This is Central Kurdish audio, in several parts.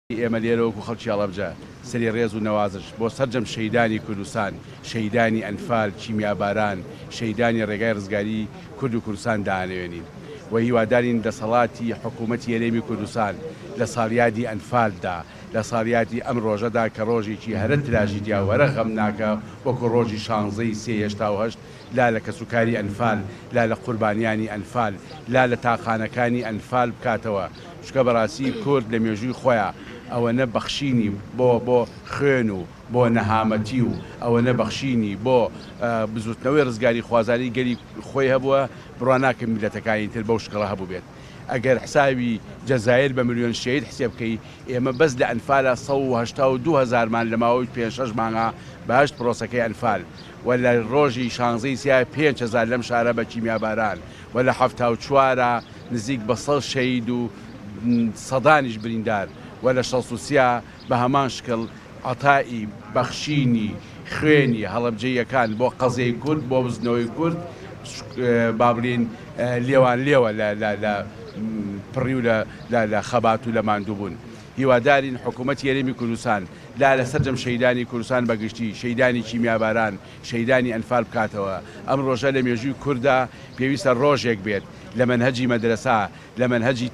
ئێمە لێرەوەکو خەڵکی هەڵەبجە سەری ڕێز و نەوازش بۆ سەرجەم شەیدانی کوردستان، شەیدانی ئەنفال، چیمیاباران، شەیدانی ڕێگای ڕزگاری کورد و کوردستان دانەوێنین و هیوادارین دەسەڵاتی حکوومەتی هەرێمی کوردستان لە ساڵیادی ئەنفالدا لە ساڵیاتی ئەم ڕۆژەدا کە ڕۆژێکی هەرە تراژی دیاوەرە غەم ناکە وەکو ڕۆژی 16/8 لا لە کەسوکاری ئەنفال، لا لە قوربانیانی ئەنفال، لا لە تاقانەکانی ئەنفال بکاتەوە. چکە بەڕاستی کورد لە مێژووی خۆیان ئەوەنە بەخشینی بۆ خوێن و بۆ نەهامەتی و ئەوەنە بەخشینی بۆ بزوتنەوەی ڕزگاری خوازاری گەری خۆی هەبووە بڕوان ناکە میلەتەکانی تر بەو شکڵە هەبوو بێت. ئەگەر حساوی جەزایر بە ملیۆن شەید حسێب بکەی ئێمە بەس لە ئەنفالە 182,000مان لە ماوەی 5-6 مانگە بەهشت پرۆسەکەی ئەنفال و لە ڕۆژی 16 5,000 لەم شارە بە چیمیاباران و لە 74 نزیک بە 100 شەید و سەدانیش بریندار و لە 63 بە هەمان شکڵ عەتای بەخشینی خوێنی هەڵەبجەیەکان بۆ قەزەی کورد بۆ بزنەوەی کورد با بڵێن لێوان لێوە لە پڕی و لە خەبات و لە ماندوو بوون. هیوادارین حکوومەتی هەرێمی کوردستان لا لە سەرجەم شەیدانی کوردستان بەگشتی، شەیدانی چیمیاباران، شەیدانی ئەنفال بکاتەوە. ئەم ڕۆژە لە مێژووی کووردا پێویستە ڕۆژێک بێت لە مەنهەجی مەدرسە، لە مەنهەجی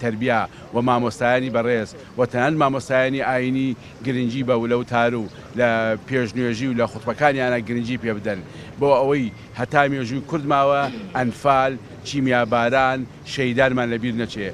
تەربیە و مامۆستایانی بەڕێز و تەنانەت مامۆستایانی ئاینی گرنگی بە ولە و تارو لە پێشنوێژی و لە خوتبەکانیانە گرنگی پێ بدەن بۆ ئەوەی هەتا مێژووی کورد ماوە ئەنفال، چیمیاباران، شەیدانمان لەبیر نەچێ.